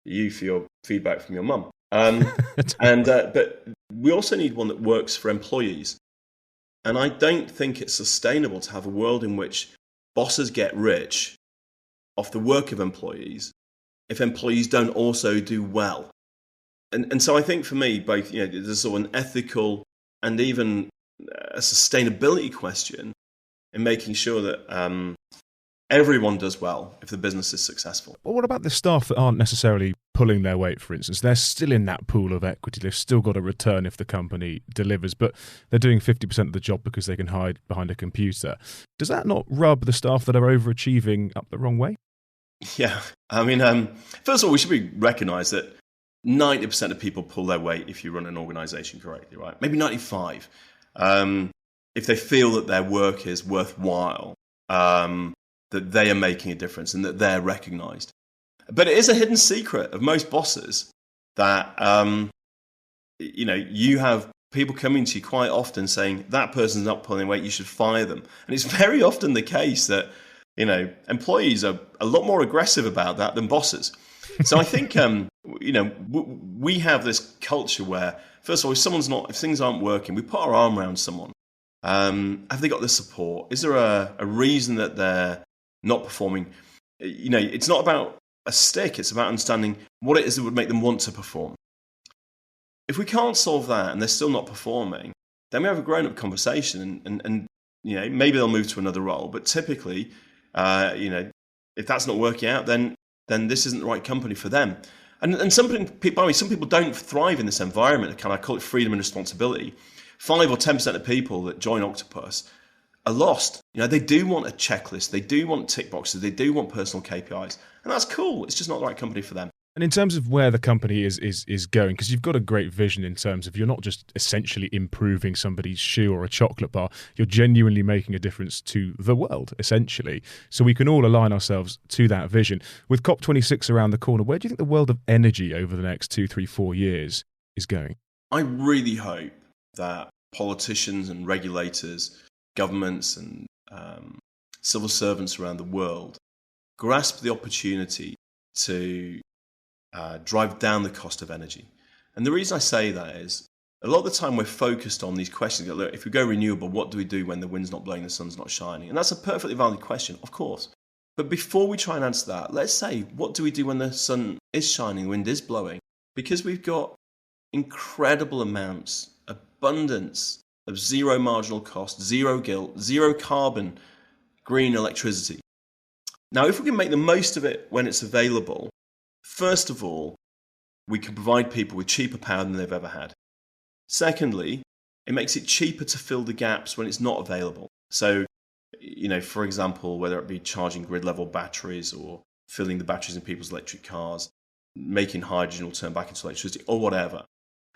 you for your feedback from your mum. But we also need one that works for employees. And I don't think it's sustainable to have a world in which bosses get rich off the work of employees if employees don't also do well. And so I think for me, both, there's sort of an ethical and even a sustainability question in making sure that everyone does well if the business is successful. Well, what about the staff that aren't necessarily pulling their weight, for instance? They're still in that pool of equity. They've still got a return if the company delivers, but they're doing 50% of the job because they can hide behind a computer. Does that not rub the staff that are overachieving up the wrong way? Yeah. I mean, first of all, we should recognise that 90% of people pull their weight if you run an organisation correctly, right? Maybe 95%. If they feel that their work is worthwhile, that they are making a difference and that they're recognised. But it is a hidden secret of most bosses that, you have people coming to you quite often saying, that person's not pulling weight, you should fire them. And it's very often the case that, employees are a lot more aggressive about that than bosses. So I think, we have this culture where, first of all, if things aren't working, we put our arm around someone. Have they got the support? Is there a reason that they're not performing? It's not about a stick. It's about understanding what it is that would make them want to perform. If we can't solve that and they're still not performing, then we have a grown-up conversation and maybe they'll move to another role. But typically, if that's not working out, then this isn't the right company for them. And some people don't thrive in this environment. I call it freedom and responsibility. 5 or 10% of people that join Octopus are lost. They do want a checklist. They do want tick boxes. They do want personal KPIs. And that's cool. It's just not the right company for them. And in terms of where the company is going, because you've got a great vision in terms of you're not just essentially improving somebody's shoe or a chocolate bar, you're genuinely making a difference to the world, essentially. So we can all align ourselves to that vision. With COP26 around the corner, where do you think the world of energy over the next 2, 3, 4 years is going? I really hope that politicians and regulators, governments and civil servants around the world grasp the opportunity to drive down the cost of energy. And the reason I say that is a lot of the time we're focused on these questions. Look, if we go renewable, what do we do when the wind's not blowing, the sun's not shining? And that's a perfectly valid question, of course. But before we try and answer that, let's say, what do we do when the sun is shining, the wind is blowing? Because we've got incredible amounts, abundance of zero marginal cost, zero guilt, zero carbon, green electricity. Now, if we can make the most of it when it's available, first of all, we can provide people with cheaper power than they've ever had. Secondly, it makes it cheaper to fill the gaps when it's not available. So, for example, whether it be charging grid-level batteries or filling the batteries in people's electric cars, making hydrogen will turn back into electricity or whatever.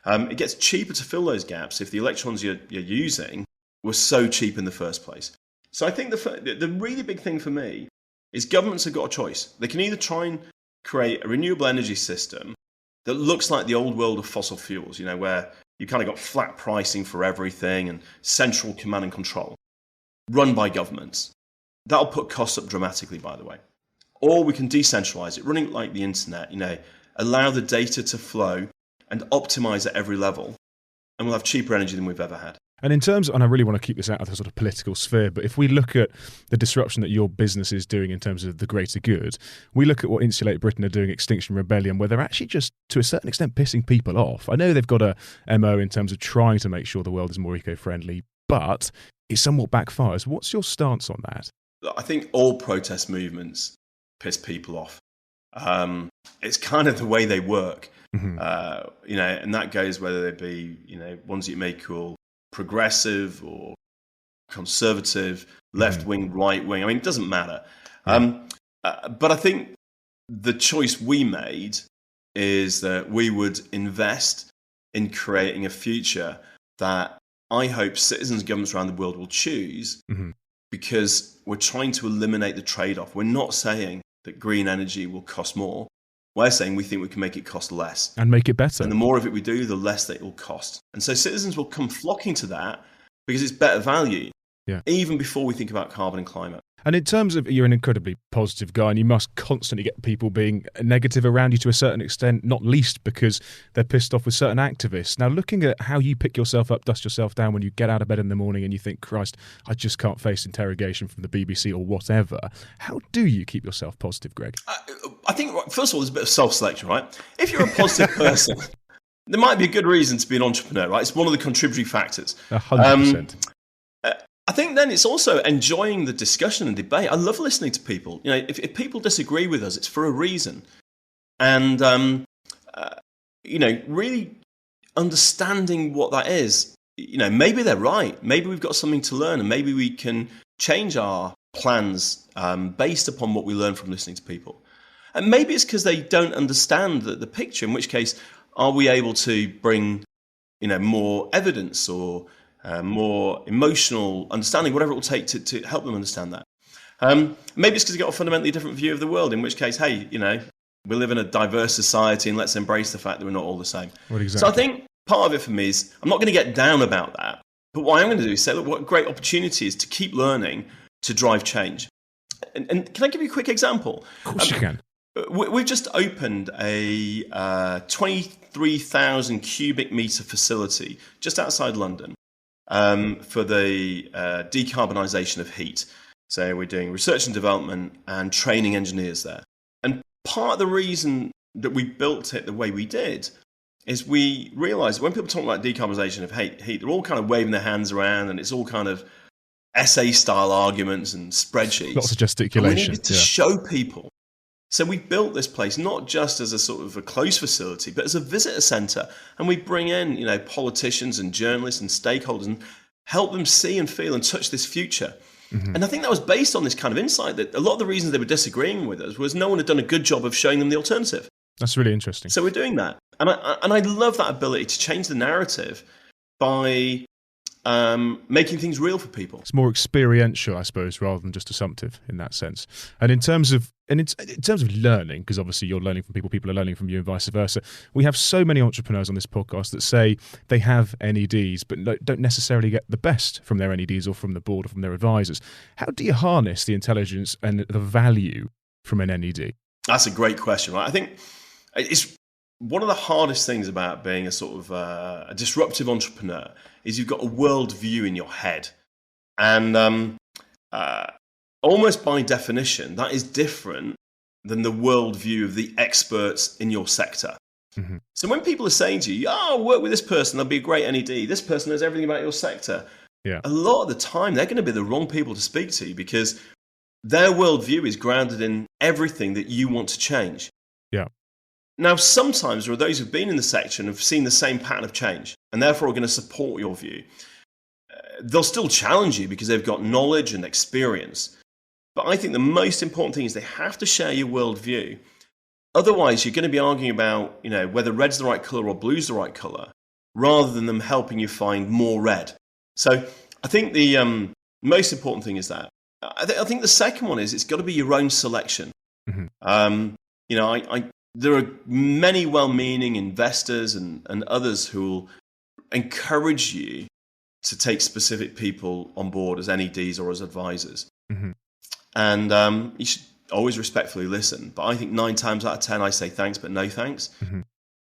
It gets cheaper to fill those gaps if the electrons you're using were so cheap in the first place. So I think the really big thing for me is governments have got a choice. They can either try and create a renewable energy system that looks like the old world of fossil fuels, where you kind of got flat pricing for everything and central command and control, run by governments. That'll put costs up dramatically, by the way. Or we can decentralize it, running like the internet, allow the data to flow and optimize at every level, and we'll have cheaper energy than we've ever had. And in terms, and I really want to keep this out of the sort of political sphere, but if we look at the disruption that your business is doing in terms of the greater good, we look at what Insulate Britain are doing, Extinction Rebellion, where they're actually just, to a certain extent, pissing people off. I know they've got a MO in terms of trying to make sure the world is more eco-friendly, but it somewhat backfires. What's your stance on that? I think all protest movements piss people off. It's kind of the way they work. Mm-hmm. And that goes whether they be, ones that you may call progressive or conservative, left wing, right wing. I mean, it doesn't matter. But I think the choice we made is that we would invest in creating a future that I hope citizens and governments around the world will choose, because we're trying to eliminate the trade-off. We're not saying that green energy will cost more. We're saying we think we can make it cost less. And make it better. And the more of it we do, the less that it will cost. And so citizens will come flocking to that because it's better value, even before we think about carbon and climate. And in terms of, you're an incredibly positive guy, and you must constantly get people being negative around you to a certain extent, not least because they're pissed off with certain activists. Now, looking at how you pick yourself up, dust yourself down when you get out of bed in the morning and you think, Christ, I just can't face interrogation from the BBC or whatever, how do you keep yourself positive, Greg? I think, first of all, there's a bit of self-selection, right? If you're a positive person, there might be a good reason to be an entrepreneur, right? It's one of the contributory factors. 100%. I think then it's also enjoying the discussion and debate. I love listening to people. You know, if people disagree with us, it's for a reason. And, you know, really understanding what that is. You know, maybe they're right. Maybe we've got something to learn, and maybe we can change our plans based upon what we learn from listening to people. And maybe it's because they don't understand the picture, in which case, are we able to bring, you know, more evidence or more emotional understanding, whatever it will take to help them understand that. Maybe it's because you've got a fundamentally different view of the world, in which case, hey, you know, we live in a diverse society and let's embrace the fact that we're not all the same. What exactly? So I think part of it for me is, I'm not going to get down about that, but what I'm going to do is say, look, what a great opportunity is to keep learning to drive change. And can I give you a quick example? Of course you can. We've just opened a 23,000 cubic metre facility just outside London. For the decarbonisation of heat. So we're doing research and development and training engineers there. And part of the reason that we built it the way we did is we realised when people talk about decarbonisation of heat, they're all kind of waving their hands around, and it's all kind of essay-style arguments and spreadsheets. Lots of gesticulation. And we needed to show people. So we built this place not just as a sort of a closed facility, but as a visitor centre. And we bring in, you know, politicians and journalists and stakeholders and help them see and feel and touch this future. And I think that was based on this kind of insight that a lot of the reasons they were disagreeing with us was no one had done a good job of showing them the alternative. That's really interesting. So we're doing that. And I love that ability to change the narrative by making things real for people. It's more experiential, I suppose, rather than just assumptive in that sense. And in terms of learning, because obviously you're learning from people are learning from you, and vice versa. We have so many entrepreneurs on this podcast that say they have NEDs, but don't necessarily get the best from their NEDs or from the board or from their advisors. How do you harness the intelligence and the value from an NED? That's a great question, right? I think it's one of the hardest things about being a sort of a disruptive entrepreneur is you've got a world view in your head. And almost by definition, that is different than the world view of the experts in your sector. So when people are saying to you, oh, work with this person, they'll be a great NED, this person knows everything about your sector, a lot of the time they're going to be the wrong people to speak to, because their worldview is grounded in everything that you want to change. Now, sometimes there are those who've been in the sector and have seen the same pattern of change, and therefore are going to support your view. They'll still challenge you because they've got knowledge and experience. But I think the most important thing is they have to share your worldview. Otherwise, you're going to be arguing about, you know, whether red's the right colour or blue's the right colour, rather than them helping you find more red. So I think the most important thing is that. I think the second one is it's got to be your own selection. You know, there are many well-meaning investors and others who will encourage you to take specific people on board as NEDs or as advisors. And you should always respectfully listen. But I think 9 times out of 10, I say thanks, but no thanks.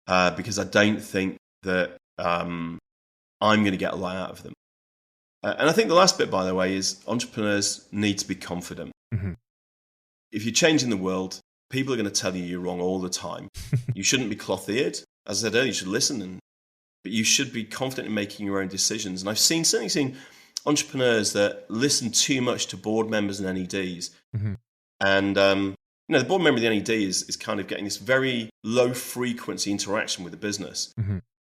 Because I don't think that I'm going to get a lot out of them. And I think the last bit, by the way, is entrepreneurs need to be confident. If you're changing the world, people are going to tell you you're wrong all the time. You shouldn't be cloth-eared. As I said earlier, you should listen, but you should be confident in making your own decisions. And I've certainly seen entrepreneurs that listen too much to board members and NEDs. And you know, the board member of the NED is kind of getting this very low-frequency interaction with the business.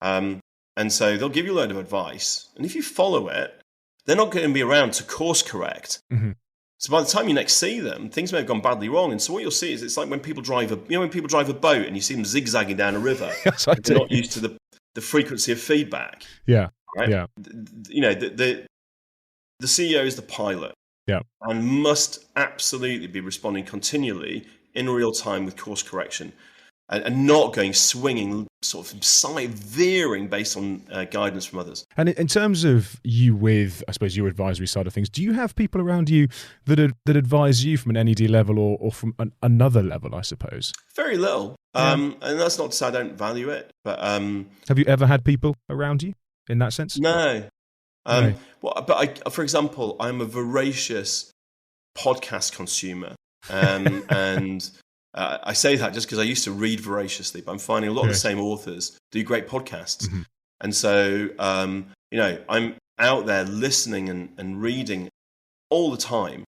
And so they'll give you a load of advice. And if you follow it, they're not going to be around to course correct. So by the time you next see them, things may have gone badly wrong. And so what you'll see is it's like when people drive a boat and you see them zigzagging down a river. Yes, I do. They're not used to the frequency of feedback. Yeah. Right. Yeah. The CEO is the pilot. Yeah. And must absolutely be responding continually in real time with course correction, and not going swinging, sort of side veering based on guidance from others. And in terms of you with, I suppose, your advisory side of things, do you have people around you that advise you from an NED level or from another level, I suppose? Very little. Yeah. And that's not to say I don't value it. But have you ever had people around you in that sense? No. No. For example, I'm a voracious podcast consumer. And I say that just because I used to read voraciously, but I'm finding a lot of the same authors do great podcasts. Mm-hmm. And so, I'm out there listening and reading all the time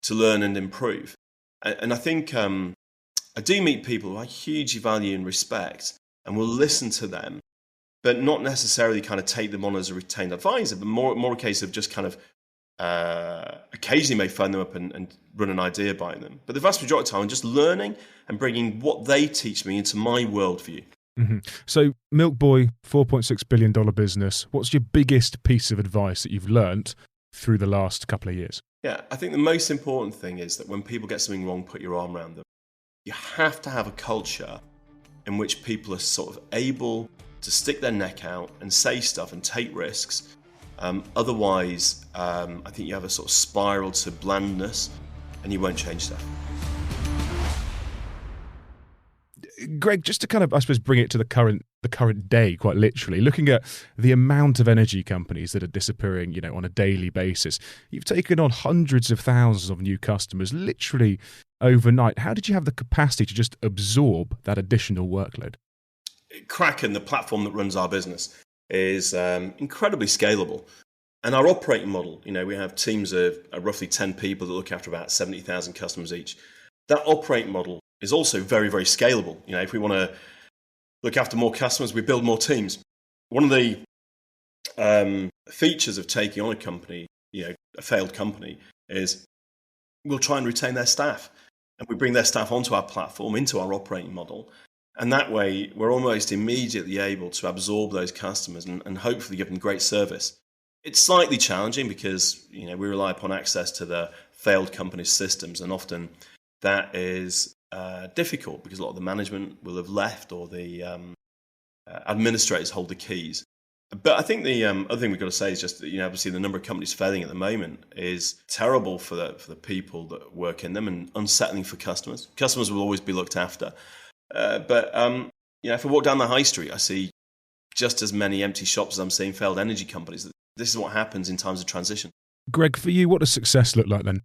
to learn and improve. And I think I do meet people who I hugely value and respect and will listen to them, but not necessarily kind of take them on as a retained advisor, but more a case of just kind of occasionally may phone them up and run an idea by them. But the vast majority of the time, I'm just learning and bringing what they teach me into my worldview. Mm-hmm. So, Milk Boy, $4.6 billion business. What's your biggest piece of advice that you've learnt through the last couple of years? Yeah, I think the most important thing is that when people get something wrong, put your arm around them. You have to have a culture in which people are sort of able to stick their neck out and say stuff and take risks. Otherwise, I think you have a sort of spiral to blandness and you won't change stuff. Greg, just to kind of, I suppose, bring it to the current day, quite literally, looking at the amount of energy companies that are disappearing, on a daily basis, you've taken on hundreds of thousands of new customers, literally overnight. How did you have the capacity to just absorb that additional workload? Kraken, the platform that runs our business, is incredibly scalable. And our operating model, we have teams of roughly 10 people that look after about 70,000 customers each. That operating model is also very, very scalable. If we want to look after more customers, we build more teams. One of the features of taking on a company, a failed company, is we'll try and retain their staff. And we bring their staff onto our platform, into our operating model. And that way, we're almost immediately able to absorb those customers and hopefully give them great service. It's slightly challenging because, we rely upon access to the failed company's systems. And often that is difficult because a lot of the management will have left or the administrators hold the keys. But I think the other thing we've got to say is just that, obviously the number of companies failing at the moment is terrible for the people that work in them and unsettling for customers. Customers will always be looked after. But if I walk down the high street, I see just as many empty shops as I'm seeing failed energy companies. This is what happens in times of transition. Greg, for you, what does success look like then?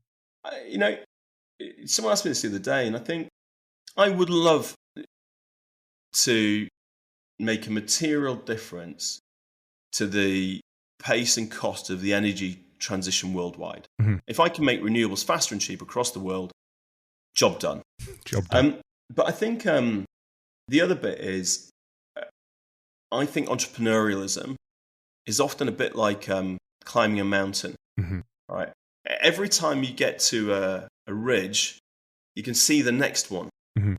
Someone asked me this the other day, and I think I would love to make a material difference to the pace and cost of the energy transition worldwide. Mm-hmm. If I can make renewables faster and cheaper across the world, job done. Job done. But I think the other bit is, I think entrepreneurialism is often a bit like climbing a mountain. Mm-hmm. Right? Every time you get to a ridge, you can see the next one. Mm-hmm.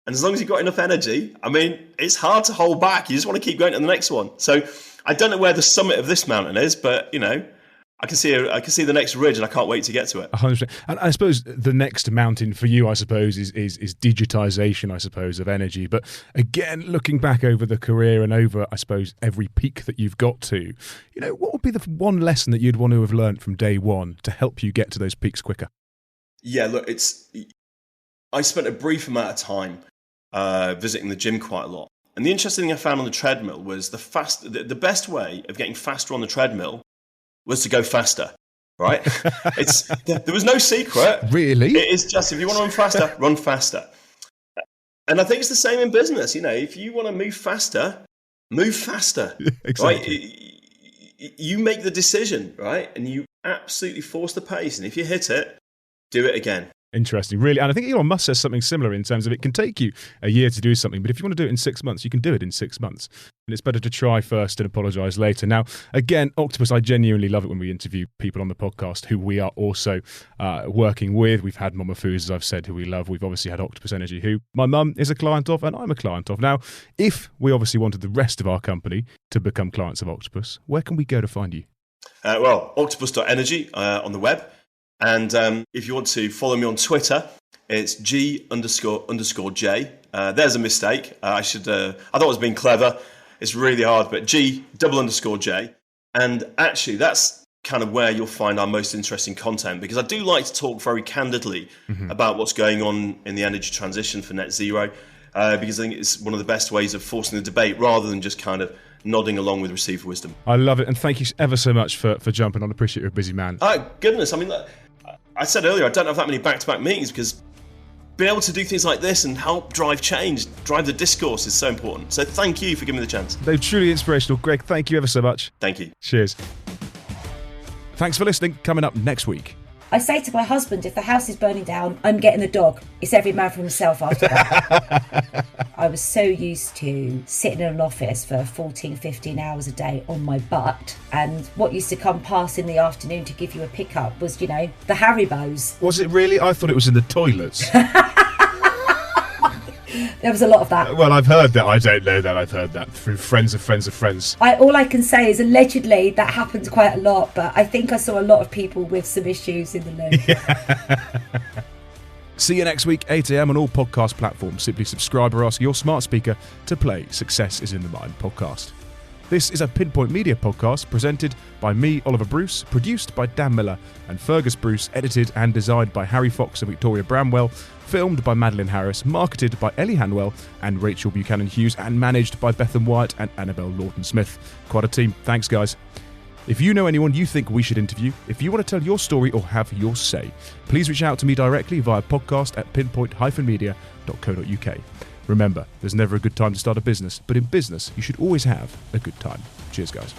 And as long as you've got enough energy, it's hard to hold back. You just want to keep going to the next one. So I don't know where the summit of this mountain is, but I can see the next ridge, and I can't wait to get to it. 100%. And I suppose the next mountain for you, I suppose, is digitization, I suppose, of energy. But again, looking back over the career and over, I suppose, every peak that you've got to, what would be the one lesson that you'd want to have learned from day one to help you get to those peaks quicker? Yeah, look, I spent a brief amount of time visiting the gym quite a lot. And the interesting thing I found on the treadmill was the best way of getting faster on the treadmill was to go faster, right? There was no secret. Really? It is just, if you want to run faster, run faster. And I think it's the same in business. If you want to move faster, move faster. Exactly. Right? You make the decision, right? And you absolutely force the pace. And if you hit it, do it again. Interesting, really. And I think Elon Musk says something similar in terms of it can take you a year to do something, but if you want to do it in 6 months, you can do it in 6 months. And it's better to try first and apologise later. Now, again, Octopus, I genuinely love it when we interview people on the podcast who we are also working with. We've had Mama Foods, as I've said, who we love. We've obviously had Octopus Energy, who my mum is a client of and I'm a client of. Now, if we obviously wanted the rest of our company to become clients of Octopus, where can we go to find you? Well, octopus.energy on the web. And if you want to follow me on Twitter, it's G__J. There's a mistake. I thought I was being clever. It's really hard, but G__J. And actually, that's kind of where you'll find our most interesting content, because I do like to talk very candidly about what's going on in the energy transition for net zero, because I think it's one of the best ways of forcing the debate rather than just kind of nodding along with received wisdom. I love it, and thank you ever so much for jumping on. I appreciate you're a busy man. Oh, goodness. I mean, I said earlier, I don't have that many back-to-back meetings because being able to do things like this and help drive change, drive the discourse is so important. So thank you for giving me the chance. They're truly inspirational. Greg, thank you ever so much. Thank you. Cheers. Thanks for listening. Coming up next week. I say to my husband, if the house is burning down, I'm getting the dog. It's every man for himself after that. I was so used to sitting in an office for 14, 15 hours a day on my butt. And what used to come past in the afternoon to give you a pickup was, the Haribos. Was it really? I thought it was in the toilets. There was a lot of that. Well, I've heard that. I don't know that. I've heard that through friends of friends of friends. All I can say is allegedly that happens quite a lot, but I think I saw a lot of people with some issues in the loop. Yeah. See you next week, 8 a.m. on all podcast platforms. Simply subscribe or ask your smart speaker to play Success is in the Mind podcast. This is a Pinpoint Media podcast presented by me, Oliver Bruce, produced by Dan Miller and Fergus Bruce, edited and designed by Harry Fox and Victoria Bramwell, filmed by Madeline Harris, marketed by Ellie Hanwell and Rachel Buchanan Hughes, and managed by Bethan Wyatt and Annabelle Lawton-Smith. Quite a team. Thanks, guys. If you know anyone you think we should interview, if you want to tell your story or have your say, please reach out to me directly via podcast@pinpoint-media.co.uk. Remember, there's never a good time to start a business, but in business, you should always have a good time. Cheers, guys.